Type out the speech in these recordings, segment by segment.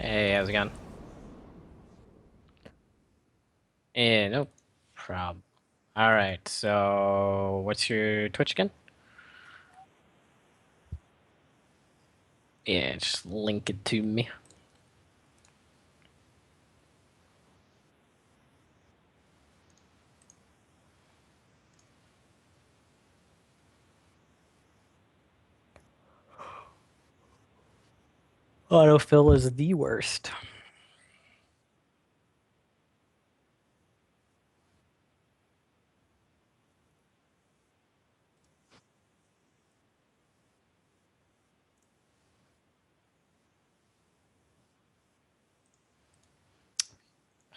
Hey, how's it going? No problem. All right, so what's your Twitch again? Yeah, just link it to me. Autofill is the worst.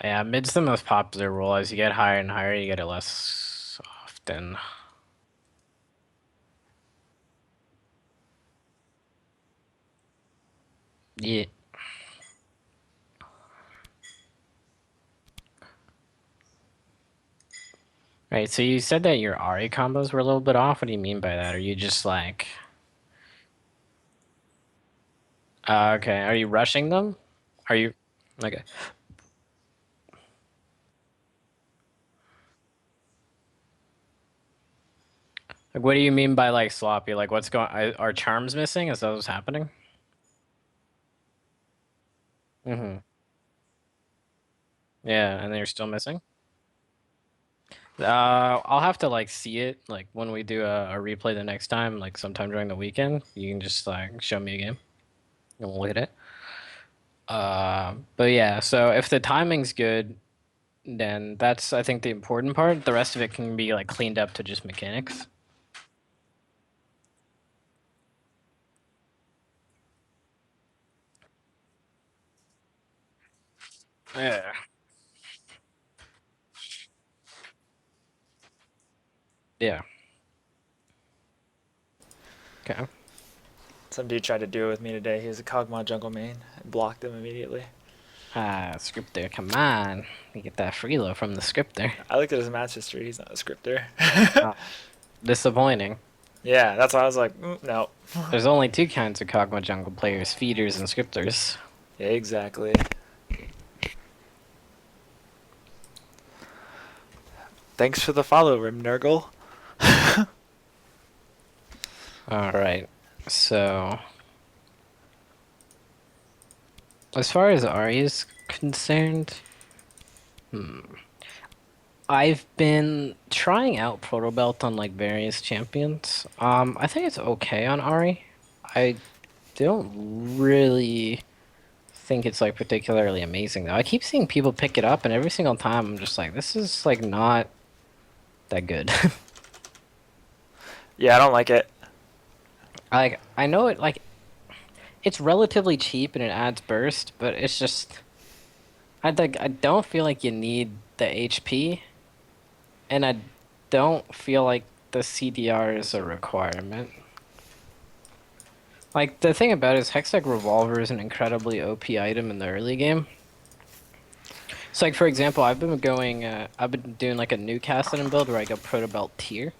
Yeah, mid's the most popular role. As you get higher and higher, you get it less often. Yeah. Right, so you said that your Ari combos were a little bit off. What do you mean by that? Are you just like, okay, are you rushing them? Are you, okay. Like, what do you mean by like sloppy? Like, what's going, are charms missing? Is that what's happening? Mm-hmm. Yeah, and they're still missing? I'll have to like see it like when we do a replay the next time, like sometime during the weekend. You can just like show me a game and we'll look at it. But yeah, so if the timing's good, then that's I think the important part. The rest of it can be like cleaned up to just mechanics. Yeah. Yeah. Okay. Some dude tried to do it with me today. He was a Kog'Maw jungle main. I blocked him immediately. Scripter, come on. You get that freelo from the scripter. I looked at his match history. He's not a scripter. Oh, disappointing. Yeah, that's why I was like, no. There's only two kinds of Kog'Maw jungle players, feeders and scripters. Yeah, exactly. Thanks for the follow, Rimnurgle. All right. So, as far as Ari is concerned, I've been trying out Proto Belt on like various champions. I think it's okay on Ari. I don't really think it's like particularly amazing though. I keep seeing people pick it up, and every single time I'm just like, this is like not that good. Yeah, I don't like it. Like I know it like it's relatively cheap and it adds burst, but it's just I don't feel like you need the HP. And I don't feel like the CDR is a requirement. Like, the thing about it is Hextech Revolver is an incredibly OP item in the early game. So, like, for example, I've been doing, like, a new Kassadin build where I go Protobelt tier.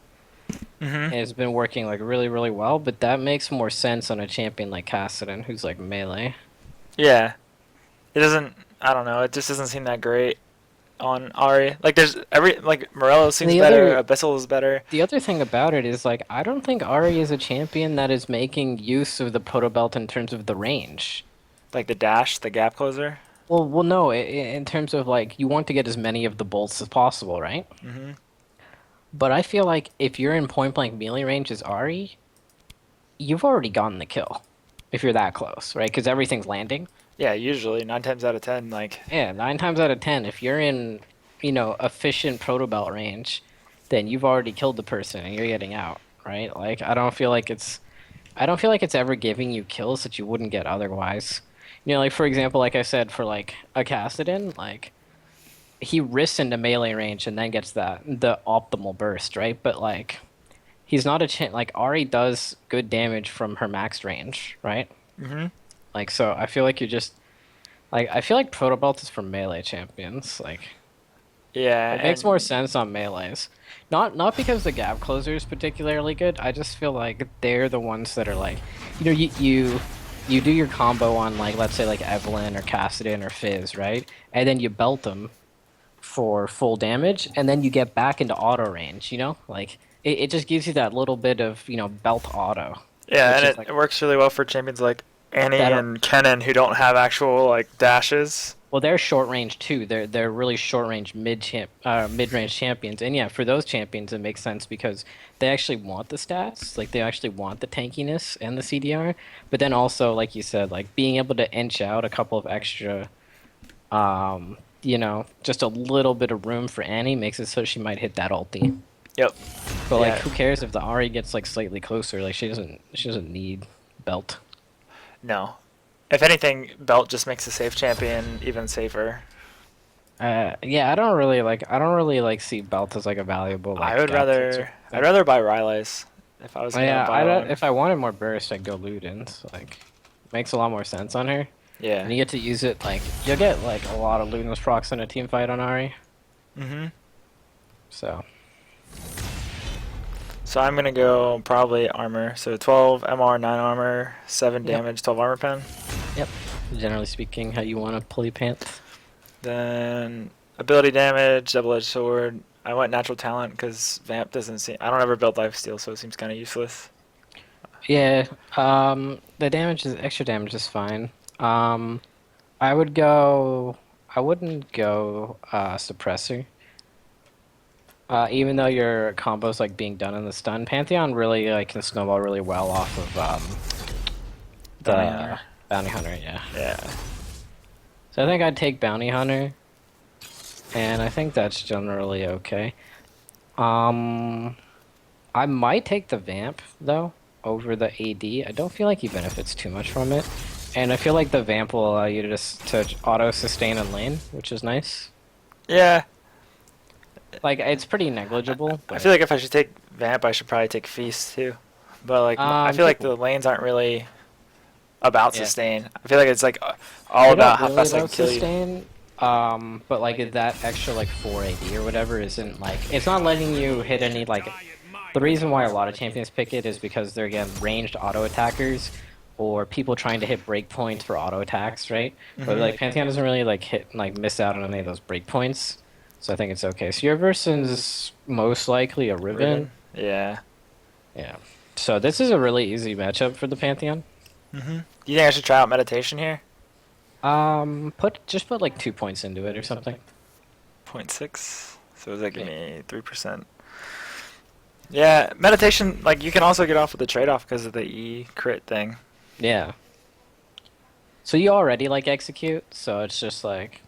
Mm-hmm. And it's been working, like, really, really well, but that makes more sense on a champion like Kassadin, who's, like, melee. Yeah, it doesn't. I don't know. It just doesn't seem that great on Ari. Like, there's like Morello seems The better. other, Abyssal is better. the other thing about it is, like, I don't think Ahri is a champion that is making use of the Protobelt in terms of the range. Like the dash, the gap closer. Well, no. In terms of like, you want to get as many of the bolts as possible, right? Mm-hmm. But I feel like if you're in point blank melee range as Ari, you've already gotten the kill. If you're that close, right? Because everything's landing. Yeah, usually 9 times out of 10. Like, Yeah, 9 times out of 10, if you're in, efficient proto belt range, then you've already killed the person and you're getting out, right? Like, I don't feel like it's ever giving you kills that you wouldn't get otherwise. Like for example, like I said, for like a Kassadin, like he risks into melee range and then gets the optimal burst, right? But like he's not like Ari does good damage from her max range, right? mm-hmm. Like so I feel like you're just like I feel like Proto Belt is for melee champions. Like Yeah, it makes more and sense on melees. Not because the gap closer is particularly good. I just feel like they're the ones that are like you you do your combo on like let's say like Evelyn or Cassidon or Fizz, right? And then you belt them for full damage, and then you get back into auto range, you know? Like it just gives you that little bit of, belt auto, Yeah, which and is it, like it works really well for champions like Annie that are and Kennen who don't have actual like dashes. well, they're short range too. They're really short range mid range champions. And yeah, for those champions it makes sense because they actually want the stats, like they actually want the tankiness and the CDR, but then also like you said, like being able to inch out a couple of extra just a little bit of room for Annie makes it so she might hit that ulti. Yep. But like, Yeah. who cares if the Ari gets like slightly closer? Like, she doesn't need belt. No. If anything, Belt just makes a safe champion even safer. Yeah, I don't really like see belt as like a valuable I like would gap fixer rather I'd thing. rather buy Rylai's if I was gonna Yeah, buy one. if I wanted more burst, I'd go Ludens. Like, makes a lot more sense on her, Yeah. and you get to use it like you'll get like a lot of Ludens procs in a team fight on Ari. Mhm. So So I'm gonna go probably armor. So 12 MR, 9 armor, 7 yep, damage, 12 armor pen. yep. Generally speaking, how you want to play Panth. Then ability damage, double-edged sword. I went natural talent because Vamp doesn't seem. I don't ever build lifesteal, so it seems kind of useless. Yeah, the damage is extra damage is fine. Um, I would go. I wouldn't go suppressor. Even though your combo's like being done in the stun, Pantheon really like can snowball really well off of Bounty the hunter. bounty hunter. Yeah. Yeah. So I think I'd take bounty hunter, and I think that's generally okay. Um, I might take the vamp though over the AD. I don't feel like he benefits too much from it, and I feel like the vamp will allow you to just to auto sustain in lane, which is nice. Yeah. Like it's pretty I, negligible, I but feel like if I should take Vamp, I should probably take Feast too. But like, I feel like people, the lanes aren't really about yeah, sustain. I feel like it's like all they don't about how really fast I can about kill you. sustain. But like that extra like 4 AD or whatever isn't like it's not letting you hit any like the reason why a lot of champions pick it is because they're again ranged auto attackers or people trying to hit breakpoints for auto attacks, right? But Hmm. like Pantheon doesn't really like hit like miss out on any of those breakpoints. So I think it's okay. So your version's most likely a Riven. Riven. Yeah. Yeah. So this is a really easy matchup for the Pantheon. Hmm. Do you think I should try out meditation here? Put like 2 points into it or something. 0.6. So does that give Yeah. me 3%? Yeah, meditation. Like you can also get off with the trade-off because of the E crit thing. Yeah. So you already like execute, so it's just like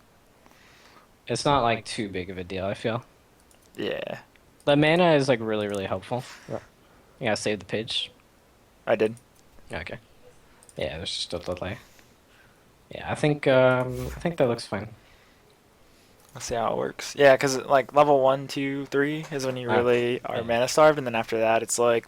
it's not like too big of a deal, I feel. Yeah, The mana is like really, really helpful. Yeah. You gotta save the page. I did. Okay. Yeah, there's just a delay. Yeah, I think that looks fine. Let's see how it works. Yeah, because like level 1, 2, 3 is when you really are Yeah. mana starved, and then after that, it's like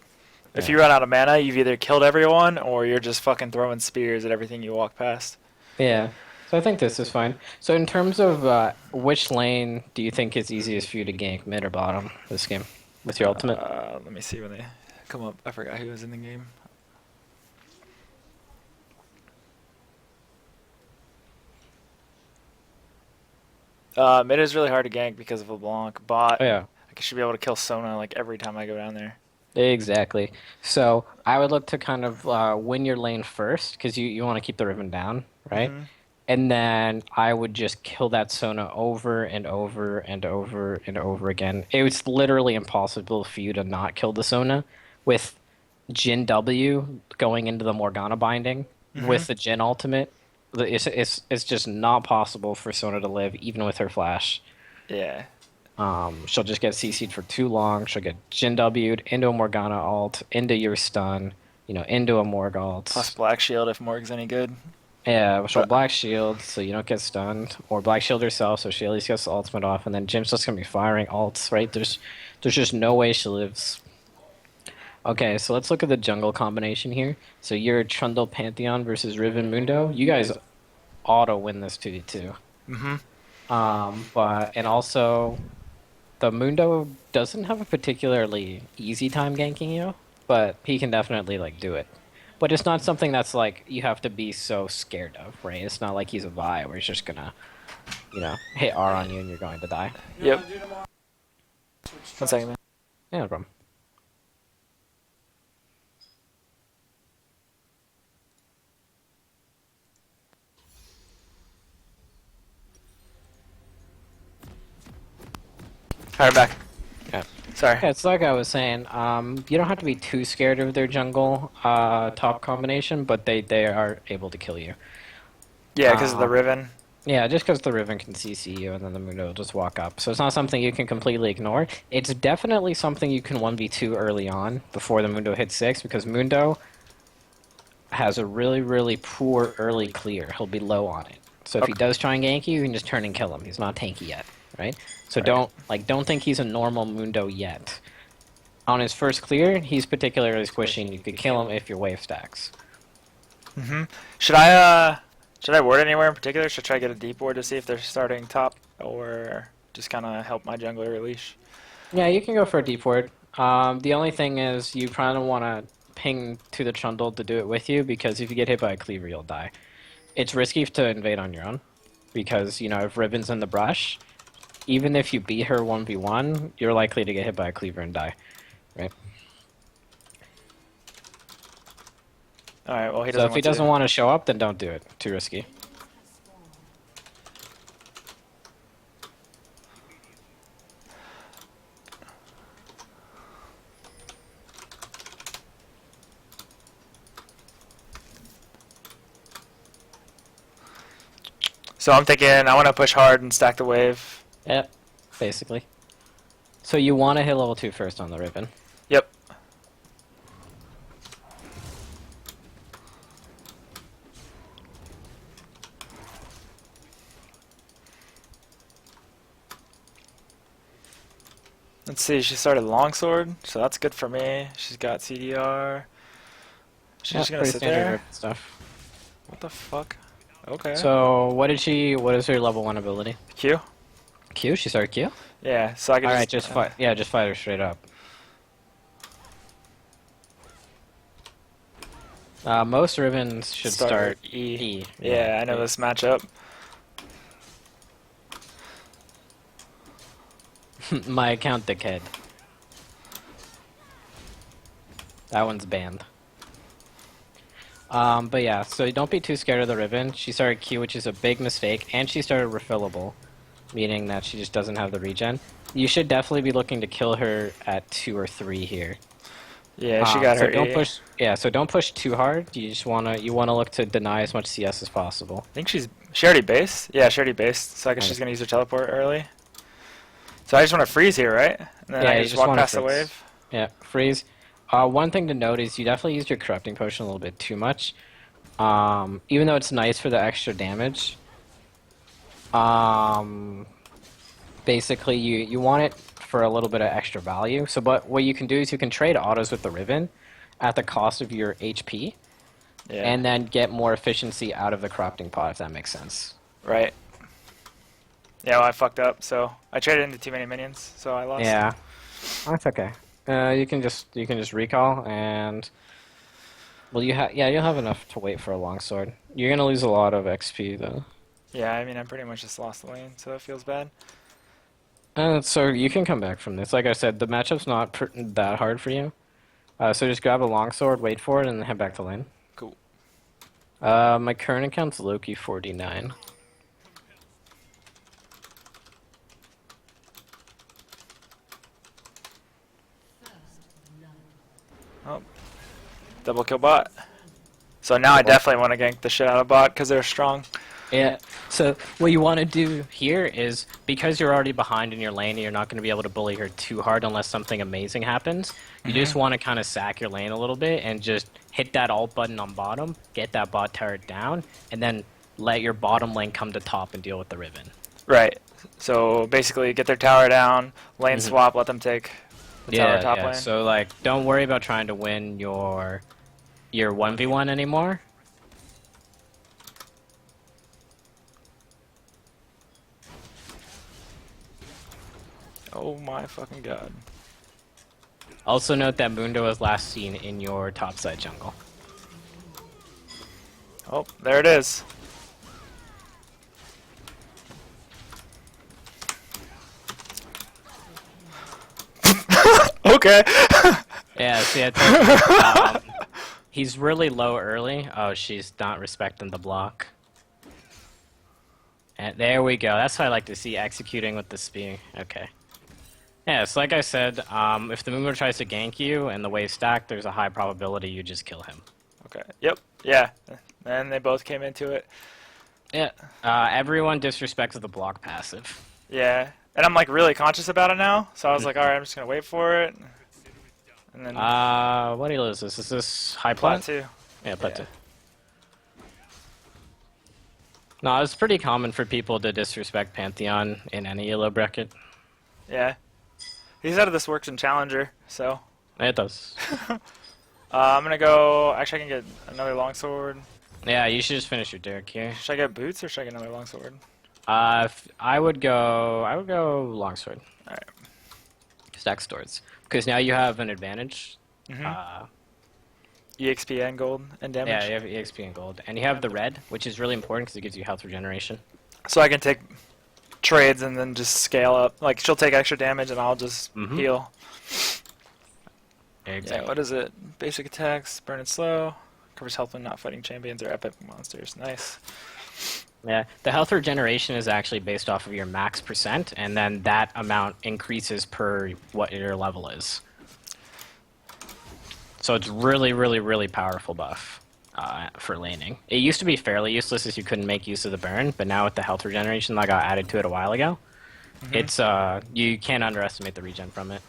if Yeah. you run out of mana, you've either killed everyone or you're just fucking throwing spears at everything you walk past. Yeah. So I think this is fine. So in terms of which lane do you think is easiest for you to gank, mid or bottom, this game with your ultimate? Let me see when they come up. I forgot who was in the game. Mid is really hard to gank because of LeBlanc. Bot, Oh yeah. I should be able to kill Sona like every time I go down there. Exactly. So I would look to kind of win your lane first because you want to keep the ribbon down, right? Hmm. And then I would just kill that Sona over and over and over and over again. It was literally impossible for you to not kill the Sona with Jin W going into the Morgana binding Hmm. with the Jin ultimate. It's just not possible for Sona to live even with her flash. Yeah. She'll just get CC'd for too long. She'll get Jin W'd into a Morgana alt, into your stun, into a Morg Plus alt. Black Shield if Morg's any good. Yeah, she'll But Black Shield so you don't get stunned, or Black Shield herself so she at least gets the ultimate off, and then Jim's just gonna be firing alts, right? There's just no way she lives. Okay, so let's look at the jungle combination here. So you're Trundle Pantheon versus Riven Mundo. You guys auto win this 2v2. hmm. But and also the Mundo doesn't have a particularly easy time ganking you, but he can definitely like do it. But it's not something that's like you have to be so scared of, right? It's not like he's a Vi where he's just gonna, hit R on you and you're going to die. Yep. 1 second, man. Yeah, no problem. Alright, I'm back. Yeah. Sorry. Yeah, it's like I was saying. You don't have to be too scared of their jungle top combination, but they are able to kill you. Yeah, because of the Um, Riven. yeah, just because the Riven can CC you and then the Mundo will just walk up. So it's not something you can completely ignore. It's definitely something you can 1v2 early on before the Mundo hits 6 because Mundo has a really, really poor early clear. He'll be low on it. So if he Okay. does try and gank you, you can just turn and kill him. He's not tanky yet, right? So Right. don't think he's a normal Mundo yet. On his first clear, he's particularly squishy and you could kill him if your wave stacks. Mm-hmm. Should I ward anywhere in particular? Should I try to get a deep ward to see if they're starting top, or just kind of help my jungler release? Yeah, you can go for a deep ward. The only thing is you probably don't want to ping to the Trundle to do it with you because if you get hit by a cleaver, you'll die. It's risky to invade on your own because, if Riven's in the brush, even if you beat her 1v1, you're likely to get hit by a cleaver and die, right? All right. Well, he So doesn't if he want to. doesn't want to show up, then don't do it. Too risky. So I'm thinking I want to push hard and stack the wave. Yep, basically. So you want to hit level 2 first on the Riven. Yep. Let's see. She started longsword, so that's good for me. She's got CDR. She's Yeah, just gonna pretty sit standard there. Riven stuff. What the fuck? Okay. So what is her level 1 ability? Q. Q? She started Q? Yeah. So I can Alright, just. just fight. Yeah, just fight her straight up. Most Rivens should start E. E. Yeah, I know E. this matchup. My account dickhead. That one's banned. But yeah, so don't be too scared of the Riven. She started Q, which is a big mistake, and she started refillable, meaning that she just doesn't have the regen. You should definitely be looking to kill her at 2 or 3 here. Yeah, she got So her don't E. push. Yeah, so don't push too hard. You wanna look to deny as much CS as possible. I think she already based. Yeah, she already based. So I guess Okay. she's gonna use her teleport early. So I just want to freeze here, right? And then Yeah, I you just just walk want to past the freeze. wave. Yeah, freeze. One thing to note is you definitely used your corrupting potion a little bit too much. Even though it's nice for the extra damage, um, basically you want it for a little bit of extra value. So, but what you can do is you can trade autos with the Riven at the cost of your HP, Yeah. and then get more efficiency out of the corrupting pot, if that makes sense. Right. Yeah, well, I fucked up. So I traded into too many minions, so I lost. Yeah, that's okay. You can just recall and well you'll have enough to wait for a longsword. You're gonna lose a lot of XP though. Yeah, I mean, I pretty much just lost the lane, so it feels bad. So you can come back from this. Like I said, the matchup's not that hard for you. So just grab a longsword, wait for it, and then head back to lane. Cool. My current account's Loki 49. Oh, double kill bot. So now I definitely want to gank the shit out of bot because they're strong. Yeah. So what you want to do here is because you're already behind in your lane and you're not going to be able to bully her too hard unless something amazing happens. You just want to kind of sack your lane a little bit and just hit that alt button on bottom, get that bot turret down, and then let your bottom lane come to top and deal with the Riven. Right. So basically, get their tower down, lane Mhm. swap, let them take the tower top lane. So like, don't worry about trying to win your 1v1 anymore. Oh my fucking god. Also note that Mundo is last seen in your topside jungle. Oh, there it is. Okay. Yeah, see, I told you. He's really low early. Oh, she's not respecting the block. And there we go. That's what I like to see, executing with the spear. Okay. Yeah, so like I said, if the Moomoo tries to gank you and the wave stack, there's a high probability you just kill him. Okay. Yep. Yeah. And they both came into it. Yeah. Everyone disrespects the block passive. Yeah. And I'm like really conscious about it now. So I was like, all right, I'm just gonna wait for it. And then What do you lose this? Is this high plat plat? 2. Yeah, plat Yeah. 2. No, it's pretty common for people to disrespect Pantheon in any yellow bracket. Yeah. He said this works in Challenger, so. It does. I'm gonna go. Actually, I can get another longsword. Yeah, you should just finish your Derek here. Should I get boots or should I get another longsword? I would go longsword. All right. Stack swords, because now you have an advantage. Mm-hmm. EXP and gold and damage. Yeah, you have EXP and gold, and you have the red, which is really important because it gives you health regeneration. So I can take trades and then just scale up. Like she'll take extra damage and I'll just heal. Exactly. Yeah. What is it? Basic attacks, burn and slow, covers health when not fighting champions or epic monsters. Nice. Yeah, the health regeneration is actually based off of your max percent, and then that amount increases per what your level is. So it's really, really, really powerful buff for laning. It used to be fairly useless as you couldn't make use of the burn, but now with the health regeneration that got added to it a while ago, it's you can't underestimate the regen from it.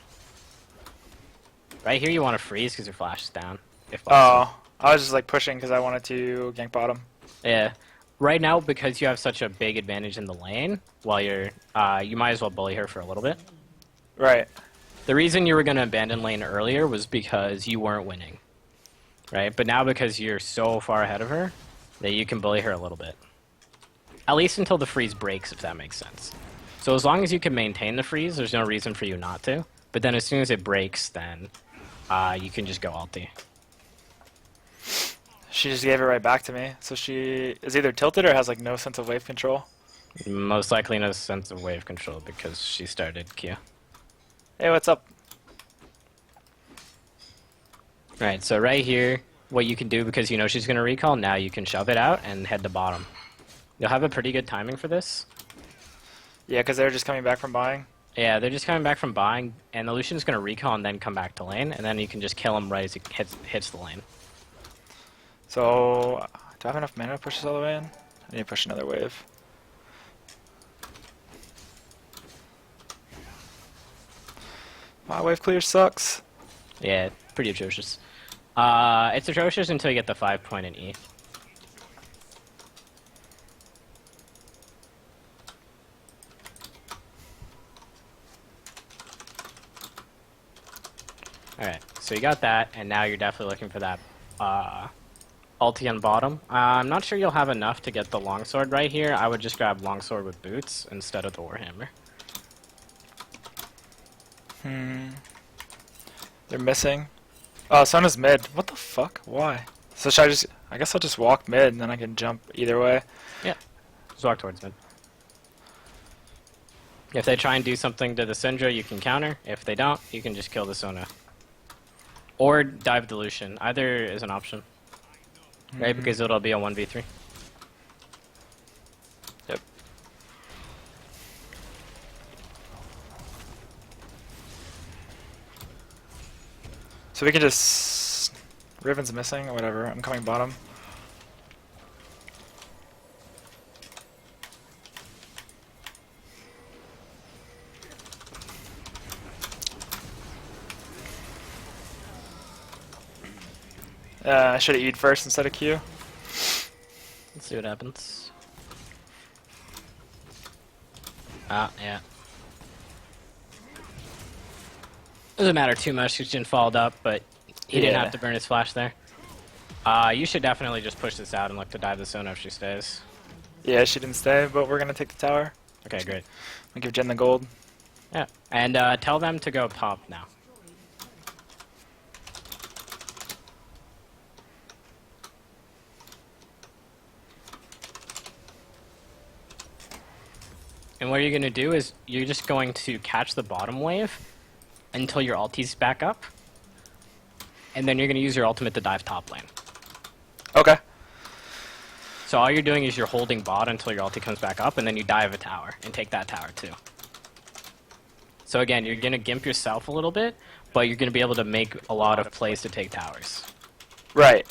Right here you want to freeze because your flash is down. If possible. Oh, I was just like pushing because I wanted to gank bottom. Yeah. Right now, because you have such a big advantage in the lane, while you're, you might as well bully her for a little bit. Right. The reason you were going to abandon lane earlier was because you weren't winning, right? But now because you're so far ahead of her, that you can bully her a little bit. At least until the freeze breaks, if that makes sense. So as long as you can maintain the freeze, there's no reason for you not to. But then as soon as it breaks, then you can just go ulti. She just gave it right back to me. So she is either tilted or has like no sense of wave control. Most likely no sense of wave control because she started Q. Hey, what's up? Right, so right here, what you can do because you know she's going to recall, now you can shove it out and head to bottom. You'll have a pretty good timing for this. Yeah, because they're just coming back from buying. Yeah, they're just coming back from buying, and the Lucian's going to recall and then come back to lane, and then you can just kill him right as he hits the lane. So, do I have enough mana to push this all the way in? I need to push another wave. My wave clear sucks. Yeah, pretty atrocious. It's atrocious until you get the 5-point in E. Alright, so you got that, and now you're definitely looking for that ulti on bottom. I'm not sure you'll have enough to get the longsword right here. I would just grab longsword with boots instead of the warhammer. They're missing. Oh, Sona's mid. What the fuck? Why? So should I just... I guess I'll just walk mid and then I can jump either way. Yeah, just walk towards mid. If they try and do something to the Syndra, you can counter. If they don't, you can just kill the Sona. Or dive the Lucian. Either is an option. Right, because it'll be a 1v3. Yep. So we can just... Riven's missing, or whatever. I'm coming bottom. I should have E'd first instead of Q. Let's see what happens. Ah, yeah. Doesn't matter too much, he's been followed up, but he didn't have to burn his flash there. You should definitely just push this out and look to dive the Sona if she stays. Yeah, she didn't stay, but we're gonna take the tower. Okay, great. I'll give Jen the gold. Yeah, and tell them to go top now. And what you're going to do is you're just going to catch the bottom wave until your ulti's back up. And then you're going to use your ultimate to dive top lane. Okay. So all you're doing is you're holding bot until your ulti comes back up, and then you dive a tower and take that tower too. So again, you're going to gimp yourself a little bit, but you're going to be able to make a lot of plays to take towers. Right.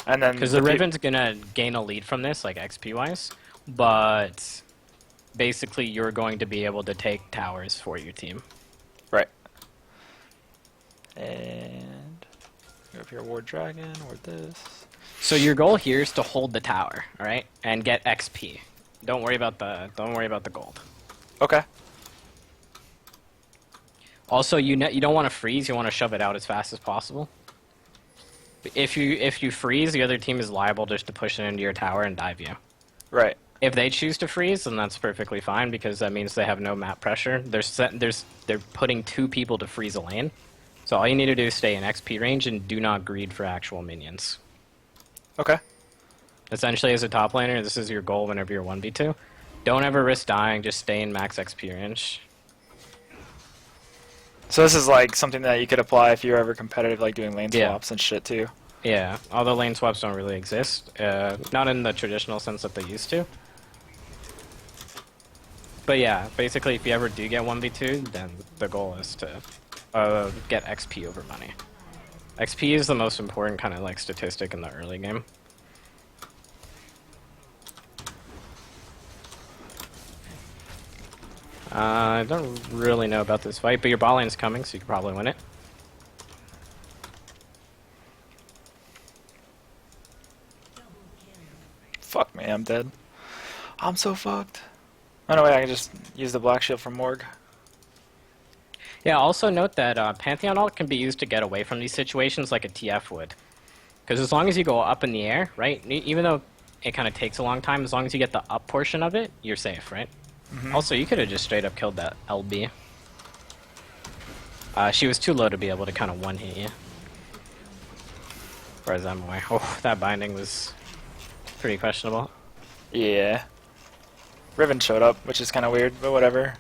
And then Because the Riven's going to gain a lead from this, like XP-wise, but basically you're going to be able to take towers for your team. Right. And go up here, Ward Dragon, Ward this. So your goal here is to hold the tower, all right, and get XP. Don't worry about the gold. Okay. Also, you don't want to freeze. You want to shove it out as fast as possible. If you freeze, the other team is liable just to push it into your tower and dive you. Right. If they choose to freeze, then that's perfectly fine because that means they have no map pressure. They're putting 2 people to freeze a lane. So all you need to do is stay in XP range and do not greed for actual minions. Okay. Essentially, as a top laner, this is your goal whenever you're 1v2. Don't ever risk dying. Just stay in max XP range. So this is like something that you could apply if you're ever competitive, like doing lane Yeah. swaps and shit too. Yeah, although lane swaps don't really exist. Not in the traditional sense that they used to. But yeah, basically if you ever do get 1v2, then the goal is to get XP over money. XP is the most important kind of like statistic in the early game. I don't really know about this fight, but your bot lane's coming, so you can probably win it. Fuck me, I'm dead. I'm so fucked. Oh no, wait, I can just use the black shield from Morg. Yeah, also note that Pantheon ult can be used to get away from these situations like a TF would. Because as long as you go up in the air, right, even though it kind of takes a long time, as long as you get the up portion of it, you're safe, right? Also, you could have just straight up killed that LB. She was too low to be able to kind of one-hit you. As far as I'm aware. Oh, that binding was pretty questionable. Yeah. Riven showed up, which is kind of weird, but whatever.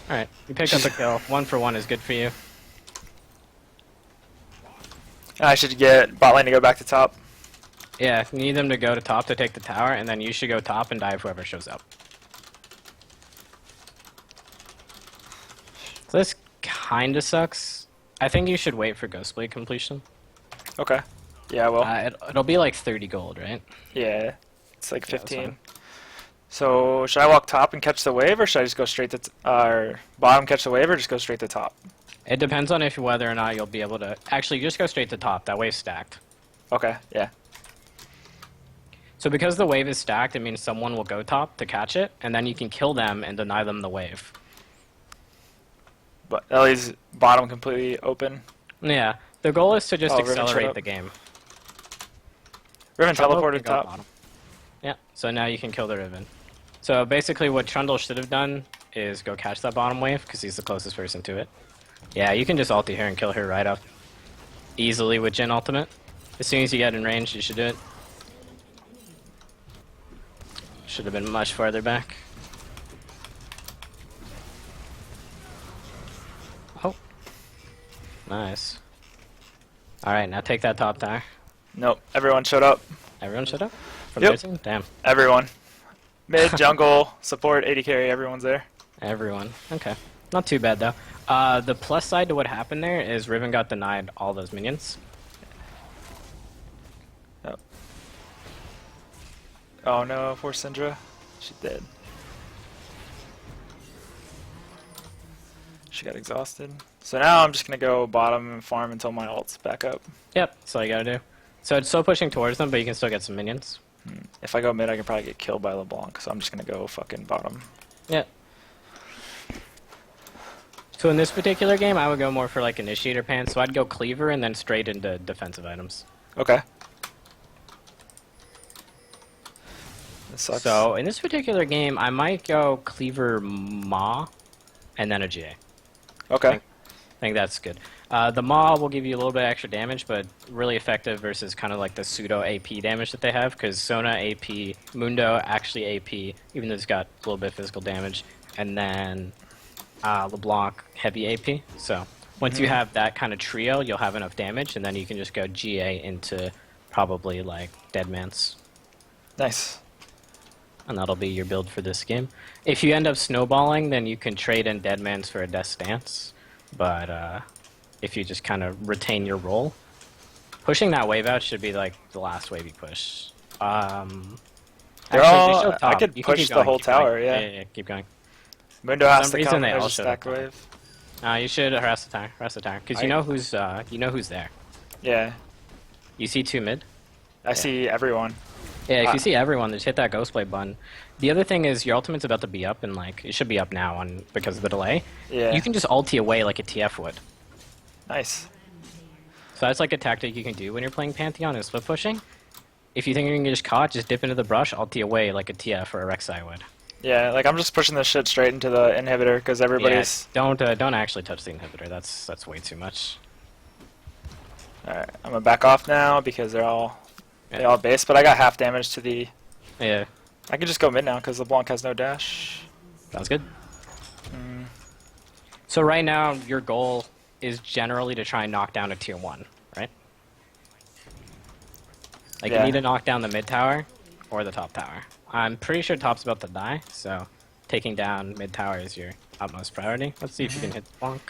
Alright, you picked up a kill. 1 for 1 is good for you. I should get bot lane to go back to top. Yeah, you need them to go to top to take the tower, and then you should go top and dive whoever shows up. So this kinda sucks. I think you should wait for Ghostblade completion. Okay. Yeah, well. It'll be like 30 gold, right? Yeah. It's like Yeah, that's 15. fine. So should I walk top and catch the wave, or should I just go straight to or bottom catch the wave, or just go straight to top? It depends on whether or not you'll be able to... Actually, just go straight to top. That wave's stacked. Okay, yeah. So because the wave is stacked, it means someone will go top to catch it, and then you can kill them and deny them the wave. But at least bottom completely open. Yeah, the goal is to just Riven showed accelerate up. the game. Riven Trundle teleported can go top. bottom. Yeah, so now you can kill the Riven. So basically what Trundle should have done is go catch that bottom wave, because he's the closest person to it. Yeah, you can just ulti her and kill her right up. Easily with Jhin ultimate. As soon as you get in range, you should do it. Should have been much farther back. Oh. Nice. Alright, now take that top tower. Nope, everyone showed up. Everyone shut up? From Yep. their team? Damn. Everyone. Mid, jungle, support, AD carry, everyone's there. Everyone. Okay. Not too bad, though. The plus side to what happened there is Riven got denied all those minions. Yep. Oh no, poor Syndra. She's dead. She got exhausted. So now I'm just gonna go bottom and farm until my ult's back up. Yep, that's all you gotta do. So it's still pushing towards them, but you can still get some minions. If I go mid, I can probably get killed by LeBlanc, so I'm just gonna go fucking bottom. Yep. So in this particular game, I would go more for like initiator pants. So I'd go cleaver and then straight into defensive items. Okay. This sucks. So in this particular game, I might go cleaver Ma and then a GA. Okay. think that's good. The Maw will give you a little bit extra damage, but really effective versus kind of like the pseudo AP damage that they have, because Sona AP, Mundo actually AP, even though it's got a little bit of physical damage, and then LeBlanc heavy AP. So once you have that kind of trio, you'll have enough damage, and then you can just go GA into probably like Deadman's. Nice. And that'll be your build for this game. If you end up snowballing, then you can trade in Deadman's for a Death Stance. But if you just kind of retain your role, pushing that wave out should be like the last wave you push. They're Actually, all. they show I top. could You can push keep the going, whole keep going. tower. Yeah. Yeah, keep going. Mundo For has some to reason, come. they There's all a show stack top. wave. You should harass the tower, because you know who's there. Yeah. You see 2 mid. I see everyone. Yeah, if you see everyone, just hit that Ghostblade button. The other thing is your ultimate's about to be up, and like it should be up now because of the delay. Yeah. You can just ulti away like a TF would. Nice. So that's like a tactic you can do when you're playing Pantheon and split pushing. If you think you're gonna get just caught, just dip into the brush, ulti away like a TF or a Rek'Sai would. Yeah, like I'm just pushing this shit straight into the inhibitor because everybody's. Yeah, don't actually touch the inhibitor. That's way too much. Alright, I'm gonna back off now because they all base, but I got half damage to the. Yeah, I can just go mid now because LeBlanc has no dash. sounds good. So right now your goal is generally to try and knock down a tier 1, right? Like Yeah. you need to knock down the mid tower or the top tower. I'm pretty sure top's about to die, so taking down mid tower is your utmost priority. Let's see if you can hit the bonk.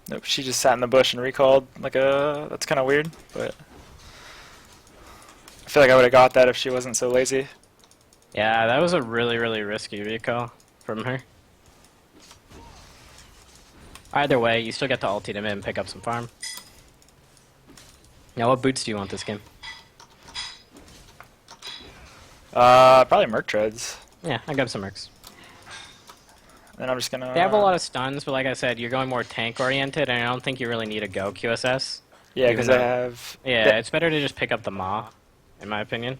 Nope, she just sat in the bush and recalled like a. That's kind of weird, but I feel like I would have got that if she wasn't so lazy. Yeah, that was a really, really risky recall from her. Either way, you still get to ulti him in and pick up some farm. Now, what boots do you want this game? Probably Merc Treads. Yeah, I got some mercs. Then I'm just gonna. They have a lot of stuns, but like I said, you're going more tank-oriented, and I don't think you really need a go QSS. Yeah, even because though- I have. Yeah, it's better to just pick up the Maw, in my opinion.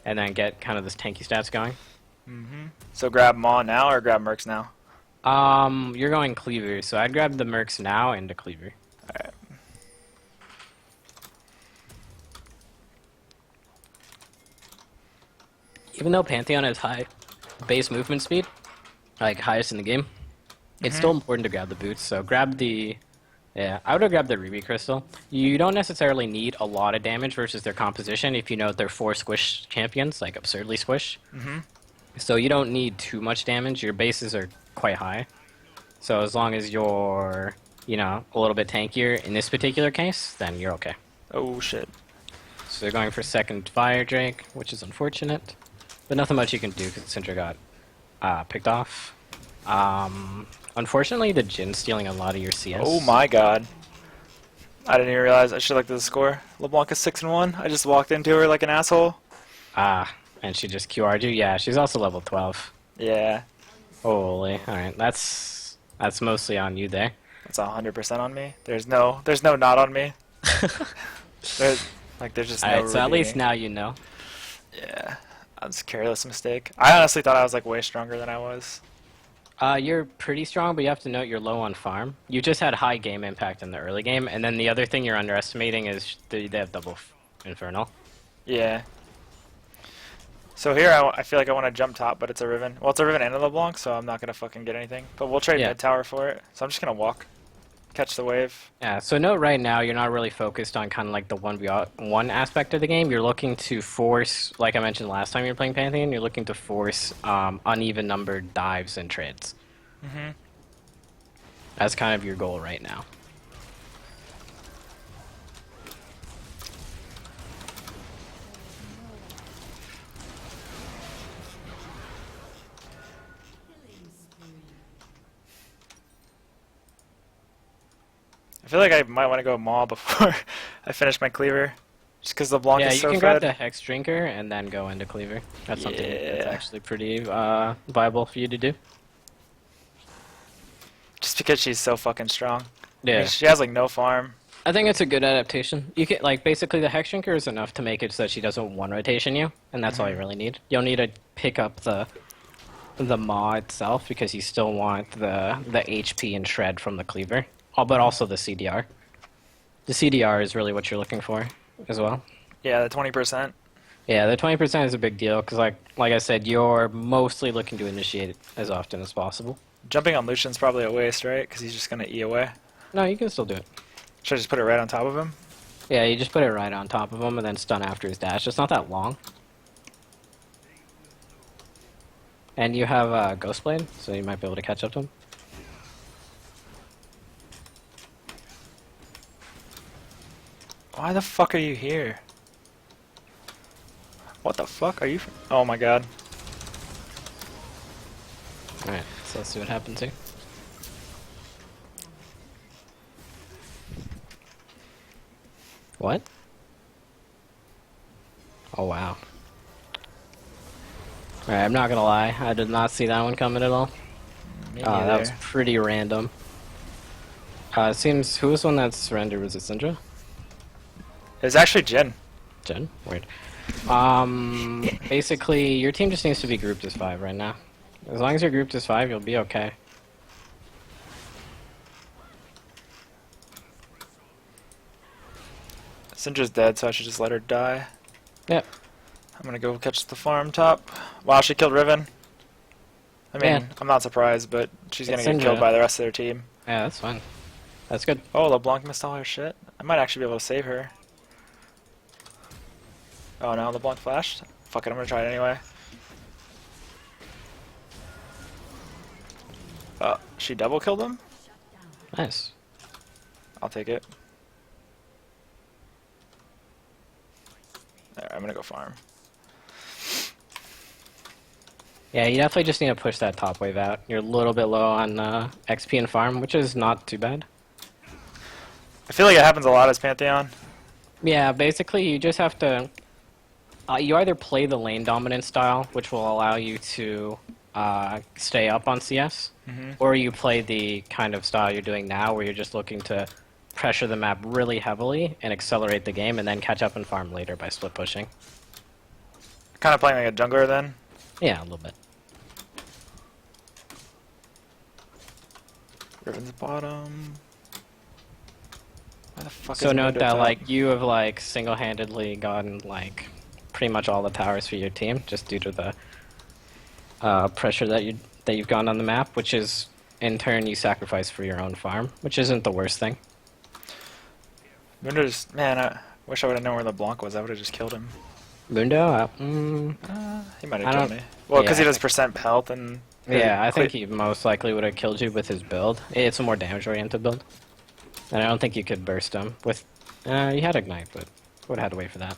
And then get kind of this tanky stats going. So grab Maw now or grab Mercs now? You're going Cleaver, so I'd grab the mercs now into Cleaver. Alright. Even though Pantheon has high base movement speed, like highest in the game, it's still important to grab the boots. So grab the, yeah, I would have grabbed the Ruby Crystal. You don't necessarily need a lot of damage versus their composition if you know they're 4 squish champions, like absurdly squish. So you don't need too much damage. Your bases are quite high. So as long as you're, you know, a little bit tankier in this particular case, then you're okay. Oh shit. So they're going for second Fire Drake, which is unfortunate. But nothing much you can do because Syndra got picked off. Unfortunately, the Jin's stealing a lot of your CS. Oh my god. I didn't even realize I should look at the score. LeBlanc is 6-1. I just walked into her like an asshole. And she just QR'd you? Yeah, she's also level 12. Yeah, Holy, alright, that's mostly on you there. that's 100% on me. There's no not on me. there's just no. Alright, so at least redeeming. now you know. Yeah, that was a careless mistake. I honestly thought I was like way stronger than I was. You're pretty strong, but you have to note you're low on farm. You just had high game impact in the early game, and then the other thing you're underestimating is they have double Infernal. Yeah. So here I feel like I want to jump top, but it's a Riven. Well, it's a Riven and a LeBlanc, so I'm not gonna fucking get anything. But we'll trade Yeah. mid tower for it. So I'm just gonna walk, catch the wave. Yeah, so note right now you're not really focused on kind of like the 1v1 aspect of the game. You're looking to force, like I mentioned last time you were playing Pantheon, you're looking to force uneven numbered dives and trades. That's kind of your goal right now. I feel like I might want to go Maw before I finish my cleaver, just because LeBlanc Yeah, is you so can fed. grab the Hex Drinker and then go into Cleaver. That's something that's Yeah. actually pretty viable for you to do. Just because she's so fucking strong. I Yeah. mean, she has like no farm. I think it's a good adaptation. You can like basically the Hex Drinker is enough to make it so that she doesn't one rotation you, and that's all you really need. You'll need to pick up the the maw itself because you still want the HP and shred from the cleaver. Oh, but also the CDR. The CDR is really what you're looking for as well. Yeah, the 20%. Yeah, the 20% is a big deal because, like I said, you're mostly looking to initiate it as often as possible. Jumping on Lucian's probably a waste, right? Because he's just gonna E away. No, you can still do it. Should I just put it right on top of him? Yeah, you just put it right on top of him and then stun after his dash. It's not that long. And you have Ghostblade, so you might be able to catch up to him. Why the fuck are you here? What the fuck are you? Oh my god. Alright, so let's see what happens here. What? Oh wow. Alright, I'm not gonna lie, I did not see that one coming at all. Me That was neither. pretty random. It seems, who was the one that surrendered? Was it Syndra? It's actually Jin. Jen? Weird. Basically, your team just needs to be grouped as 5 right now. As long as you're grouped as 5, you'll be okay. Syndra's dead, so I should just let her die. Yep. I'm gonna go catch the farm top. Wow, she killed Riven. I mean, Yeah. I'm not surprised, but she's gonna It's get killed Syndra. by the rest of their team. Yeah, that's fine. That's good. Oh, LeBlanc missed all her shit. I might actually be able to save her. Oh no, LeBlanc flashed. Fuck it, I'm gonna try it anyway. She double killed him? Nice. I'll take it. There, I'm gonna go farm. Yeah, you definitely just need to push that top wave out. You're a little bit low on XP and farm, which is not too bad. I feel like it happens a lot as Pantheon. Yeah, basically you just have to... you either play the lane dominant style, which will allow you to stay up on CS, or you play the kind of style you're doing now where you're just looking to pressure the map really heavily and accelerate the game and then catch up and farm later by split pushing. Kind of playing like a jungler then. Yeah, a little bit. Riven's bottom. Why the fuck So is note Mundo that top? like you have like single-handedly gotten like pretty much all the towers for your team just due to the pressure that you've gotten on the map, which is in turn you sacrifice for your own farm, which isn't the worst thing. Mundo just, man, I wish I would have known where LeBlanc was. I would have just killed him. Mundo, He might I have don't- killed me. Well, because yeah. he does percent health and. yeah, I think Cle- he most likely would have killed you with his build. It's a more damage-oriented build, and I don't think you could burst him with. You had ignite, but would have had to wait for that.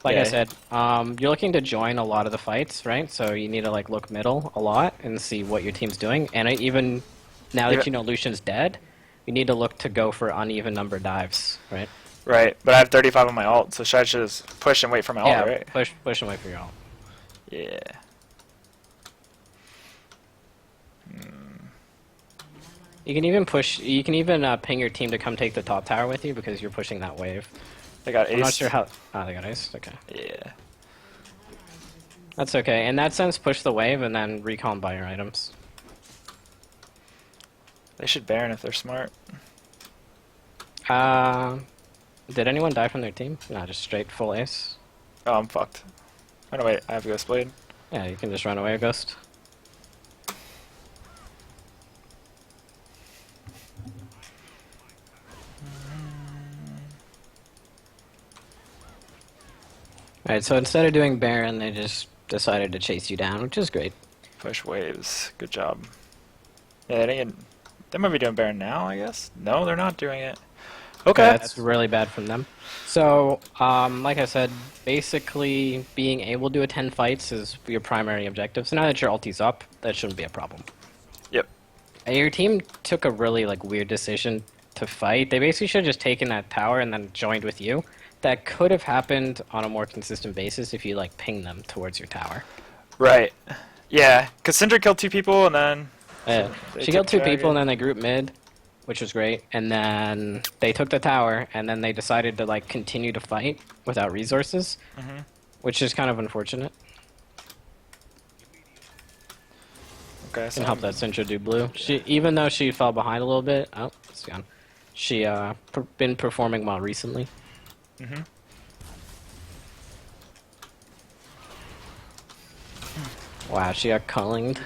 Like I Yeah. said, you're looking to join a lot of the fights, right? So you need to like look middle a lot and see what your team's doing. And even now that Yeah. you know Lucian's dead, you need to look to go for uneven number dives, right? Right, but I have 35 on my ult, so should I just push and wait for my Yeah, ult, right? push away for your ult. Yeah. You can even push. You can even ping your team to come take the top tower with you because you're pushing that wave. They got ace. I'm not sure how. Oh, they got ice. Okay, Yeah. that's okay. In that sense, push the wave and then recon by your items. They should Baron if they're smart. Did anyone die from their team? No, just straight full ace. Oh, I'm fucked. Oh no, wait, I have Ghostblade. Yeah, you can just run away, Ghost. Alright, so instead of doing Baron, they just decided to chase you down, which is great. Push waves. Good job. Yeah, they might be doing Baron now, I guess? No, they're not doing it. Okay. That's really bad from them. So, like I said, basically being able to attend fights is your primary objective. So now that your ulti's up, that shouldn't be a problem. Yep. Your team took a really like weird decision to fight. They basically should have just taken that tower and then joined with you. That could have happened on a more consistent basis if you like ping them towards your tower. Right. Yeah, because Syndra killed 2 people and then... Yeah, they she killed took 2 people and Dragon. then they grouped mid, which was great. And then they took the tower and then they decided to like continue to fight without resources, which is kind of unfortunate. Okay, Can so help that Syndra do blue. She, even though she fell behind a little bit, oh, it's gone. She been performing well recently. Mhm. Wow, she got cullinged.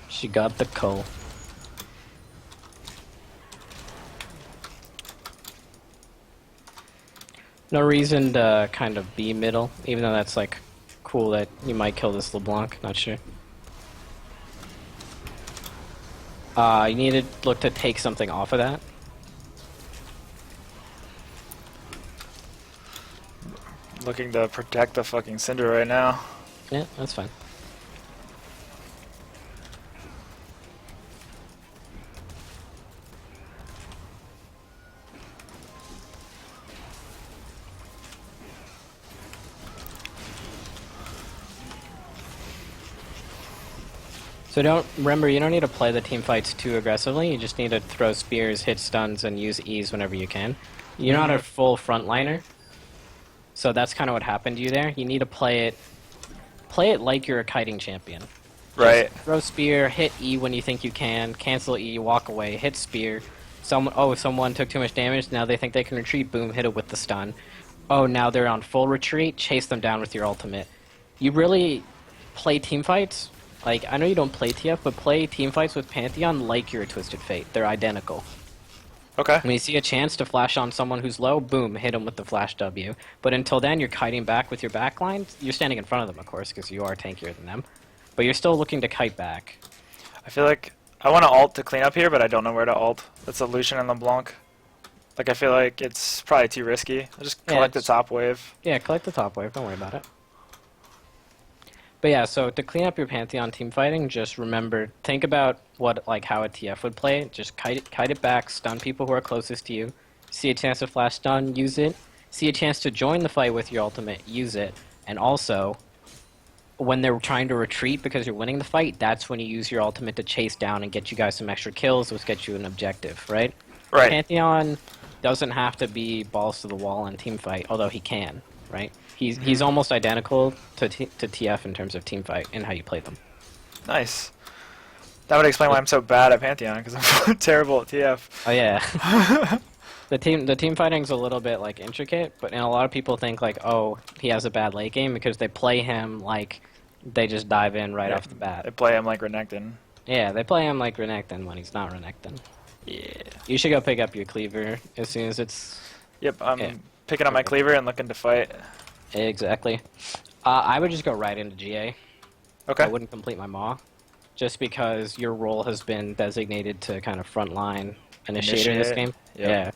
She got the cull. No reason to kind of be middle, even though that's like cool that you might kill this LeBlanc. Not sure. You need to look to take something off of that. Looking to protect the fucking Cinder right now. Yeah, that's fine. So remember, you don't need to play the team fights too aggressively. You just need to throw spears, hit stuns, and use E's whenever you can. You're not a full frontliner, so that's kind of what happened to you there. You need to play it like you're a kiting champion. Right. Just throw spear, hit E when you think you can, cancel E, walk away, hit spear. Someone took too much damage, now they think they can retreat, boom, hit it with the stun. Oh, now they're on full retreat, chase them down with your ultimate. You really play team fights, like, I know you don't play TF, but play team fights with Pantheon like you're a Twisted Fate. They're identical. Okay. When you see a chance to flash on someone who's low, boom, hit them with the flash W. But until then, you're kiting back with your backline. You're standing in front of them, of course, because you are tankier than them. But you're still looking to kite back. I feel like I want to ult to clean up here, but I don't know where to ult. That's a Lucian and LeBlanc. Like, I feel like it's probably too risky. I'll just collect the top wave. Yeah, collect the top wave. Don't worry about it. But yeah, so to clean up your Pantheon team fighting, just remember, think about how a TF would play. Just kite it back, stun people who are closest to you. See a chance to flash stun, use it. See a chance to join the fight with your ultimate, use it. And also, when they're trying to retreat because you're winning the fight, that's when you use your ultimate to chase down and get you guys some extra kills, which gets you an objective, right? Right. Pantheon doesn't have to be balls to the wall in team fight, although he can, right? He's almost identical to TF in terms of team fight and how you play them. Nice. That would explain why I'm so bad at Pantheon, because I'm terrible at TF. Oh yeah. The team fighting's a little bit like intricate, but and a lot of people think like, oh, he has a bad late game because they play him like they just dive in right off the bat. They play him like Renekton. Yeah, they play him like Renekton when he's not Renekton. Yeah. You should go pick up your cleaver as soon as it's... Yep, I'm picking up my cleaver and looking to fight. Exactly. I would just go right into GA. Okay. I wouldn't complete my Maw, just because your role has been designated to kind of frontline initiator in this game. Yep.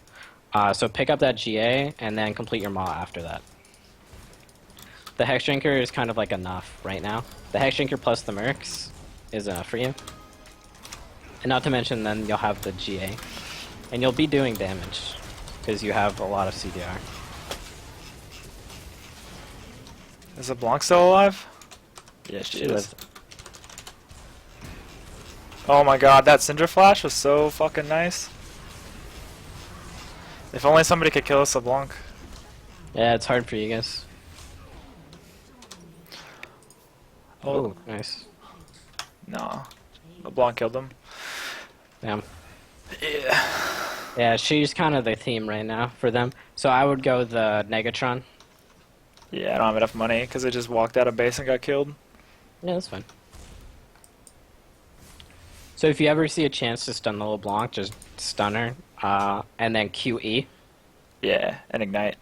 Yeah. So pick up that GA and then complete your Maw after that. The Hex Drinker is kind of like enough right now. The Hex Drinker plus the Mercs is enough for you. And not to mention then you'll have the GA. And you'll be doing damage, because you have a lot of CDR. Is LeBlanc still alive? Yeah, she is. Lives. Oh my god, that Cinder Flash was so fucking nice. If only somebody could kill us LeBlanc. Yeah, it's hard for you guys. Oh, nice. no. LeBlanc killed him. Damn. Yeah. Yeah, she's kind of the theme right now for them. So I would go the Negatron. Yeah, I don't have enough money because I just walked out of base and got killed. Yeah, that's fine. So if you ever see a chance to stun the LeBlanc, just stun her, and then QE. Yeah, and ignite.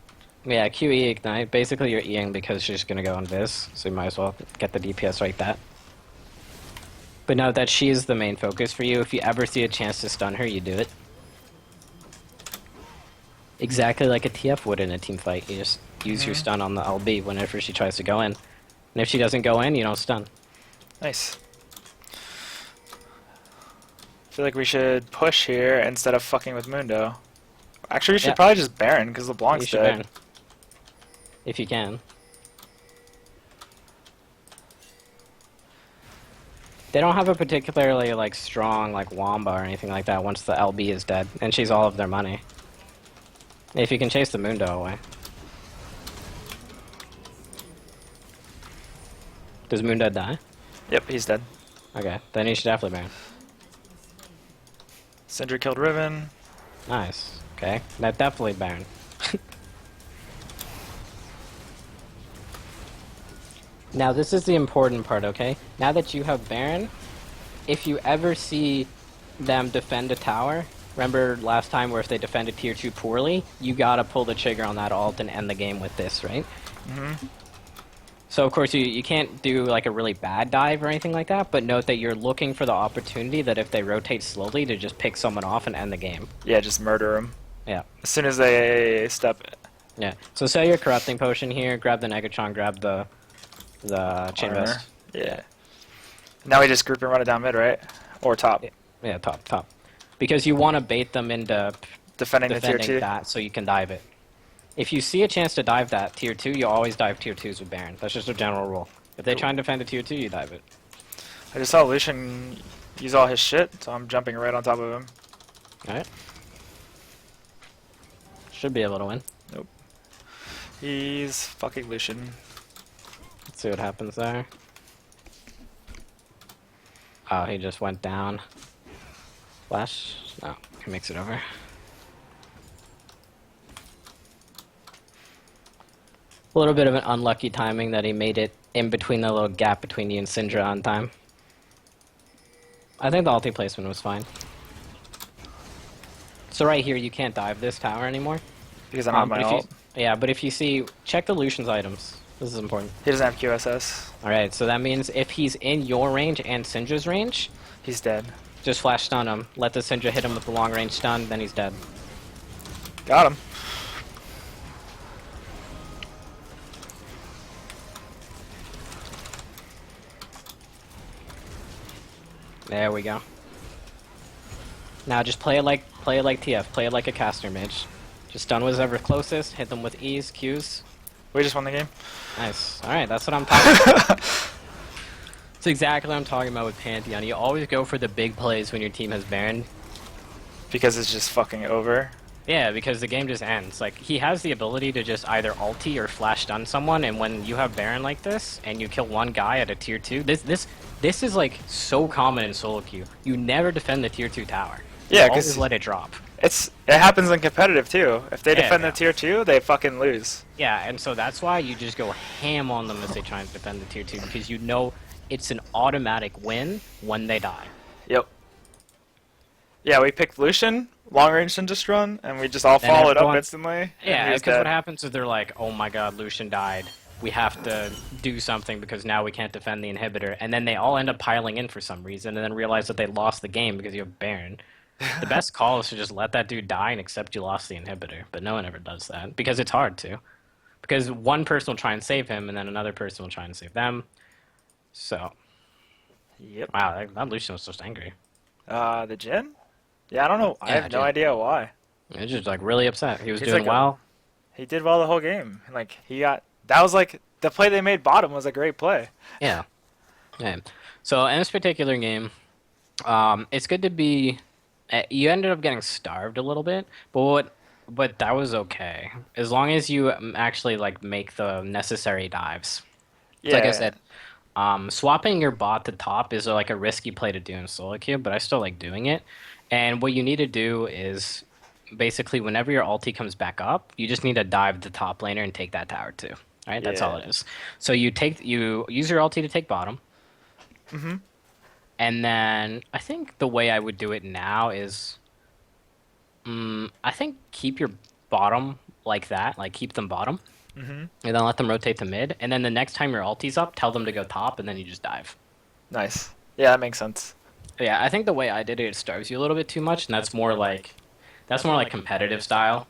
Yeah, QE ignite. Basically, you're Eing because she's gonna go invis, so you might as well get the DPS right that. But note that she is the main focus for you. If you ever see a chance to stun her, you do it. Exactly like a TF would in a team fight. You just use your stun on the LB whenever she tries to go in. And if she doesn't go in, you don't stun. Nice. I feel like we should push here instead of fucking with Mundo. Actually, we should probably just Baron, because LeBlanc's dead. Baron. If you can. They don't have a particularly like strong like Wamba or anything like that once the LB is dead, and she's all of their money. If you can chase the Mundo away. Does Mundo die? Yep, he's dead. Okay, then you should definitely ban. Syndra killed Riven. Nice. Okay, that definitely ban. Now this is the important part, okay? Now that you have Baron, if you ever see them defend a tower, remember last time where if they defended tier 2 poorly, you gotta pull the trigger on that ult and end the game with this, right? Mm-hmm. So of course you can't do like a really bad dive or anything like that, but note that you're looking for the opportunity that if they rotate slowly to just pick someone off and end the game. Yeah, just murder him. Yeah. As soon as they step Yeah. So sell your corrupting potion here, grab the Negatron, grab the chain armor. vest. Yeah. Now we just group and run it down mid, right? Or top. Yeah, top. Because you want to bait them into Defending the tier defending 2. that so you can dive it. If you see a chance to dive that tier 2, you always dive tier 2s with Baron. That's just a general rule. If they Cool. try and defend a tier 2, you dive it. I just saw Lucian use all his shit, so I'm jumping right on top of him. Alright. Should be able to win. Nope. He's fucking Lucian. Let's see what happens there. Oh, he just went down. Flash? No, he makes it over. A little bit of an unlucky timing that he made it in between the little gap between you and Syndra on time. I think the ulti placement was fine. So right here, you can't dive this tower anymore. Because I'm on But my if you, ult. yeah, but if you see, check the Lucian's items. This is important. He doesn't have QSS. Alright, so that means if he's in your range and Syndra's range, He's dead. just flash stun him. Let the Syndra hit him with the long range stun, then he's dead. Got him. There we go. Now just play it like TF, play it like a caster mage. Just stun whatever's closest, hit them with E's, Q's. We just won the game. Nice. Alright, that's what I'm talking about. That's exactly what I'm talking about with Pantheon. You always go for the big plays when your team has Baron. Because it's just fucking over. Yeah, because the game just ends. Like, he has the ability to just either ulti or flash stun someone, and when you have Baron like this, and you kill one guy at a tier 2, this is like so common in solo queue. You never defend the tier 2 tower. You Yeah, always because let it drop. it happens in competitive too. If they Yeah, defend yeah. the tier 2, they fucking lose. Yeah, and so that's why you just go ham on them as they try and defend the tier 2, because you know it's an automatic win when they die. Yep. Yeah, we picked Lucian, long range and just run, and we just all Then followed up everyone- instantly. and Yeah, he was because what dead. happens is they're like, oh my god, Lucian died. We have to do something because now we can't defend the inhibitor. And then they all end up piling in for some reason and then realize that they lost the game because you have Baron. The best call is to just let that dude die and accept you lost the inhibitor. But no one ever does that because it's hard to. Because one person will try and save him and then another person will try and save them. So, Yep. wow, that Lucian was just angry. The Jin? Yeah, I don't know. I Yeah, have no Jhin. idea why. He was just like really upset. He was He's doing like a- well. He did well the whole game. Like that was like the play they made bottom was a great play. Yeah. Yeah. So in this particular game, it's good to be. You ended up getting starved a little bit, but that was okay as long as you actually like make the necessary dives. Yeah. Like I said, swapping your bot to top is like a risky play to do in solo queue, but I still like doing it. And what you need to do is basically whenever your ulti comes back up, you just need to dive the top laner and take that tower too. Right? That's all Yeah. it is. So you use your ulti to take bottom. Mm-hmm. And then I think the way I would do it now is, I think keep your bottom like that, like keep them bottom, Mm-hmm. and then let them rotate to mid. And then the next time your ulti's up, tell them to go top, and then you just dive. Nice. Yeah, that makes sense. Yeah, I think the way I did it, it starves you a little bit too much, and that's more like competitive style,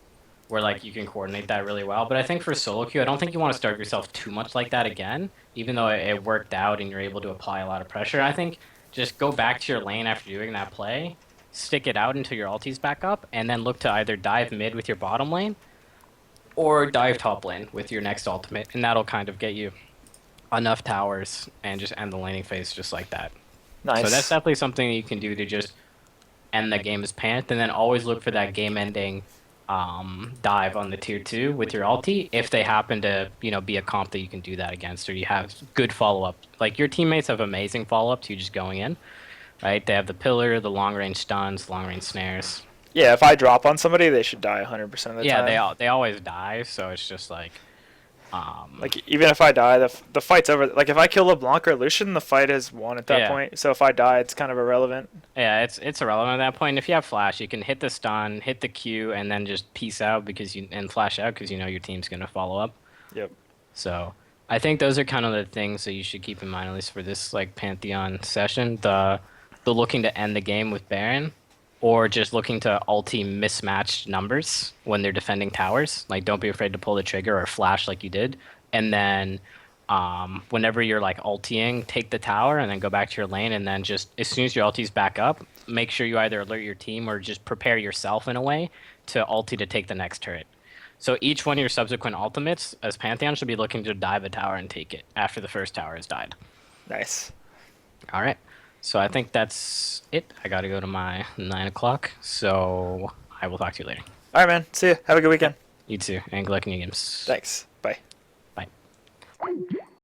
where like you can coordinate that really well. But I think for solo queue, I don't think you want to starve yourself too much like that again, even though it worked out and you're able to apply a lot of pressure. I think just go back to your lane after doing that play, stick it out until your ulti's back up, and then look to either dive mid with your bottom lane, or dive top lane with your next ultimate, and that'll kind of get you enough towers and just end the laning phase just like that. Nice. So that's definitely something you can do to just end the game as Pant, and then always look for that game-ending dive on the tier 2 with your ulti if they happen to, be a comp that you can do that against, or you have good follow-up. Like your teammates have amazing follow-up to you just going in, right? They have the pillar, the long range stuns, long range snares. Yeah, if I drop on somebody, they should die 100% of the Yeah, time. they always die, so it's just like um Like even if I die, the fight's over. Like if I kill LeBlanc or Lucian, the fight is won at that yeah. point. So if I die, it's kind of irrelevant. Yeah, it's irrelevant at that point. If you have flash, you can hit the stun, hit the Q, and then just peace out because you and flash out because you know your team's gonna follow up. Yep. So I think those are kind of the things that you should keep in mind, at least for this like Pantheon session. The looking to end the game with Baron, or just looking to ulti mismatched numbers when they're defending towers. Like don't be afraid to pull the trigger or flash like you did. And then whenever you're like ultiing, take the tower and then go back to your lane and then just as soon as your ulti's back up, make sure you either alert your team or just prepare yourself in a way to ulti to take the next turret. So each one of your subsequent ultimates as Pantheon should be looking to dive a tower and take it after the first tower has died. Nice. All right. So I think that's it. I got to go to my 9 o'clock. So I will talk to you later. All right, man. See ya. Have a good weekend. You too. And good luck in your games. Thanks. Bye. Bye.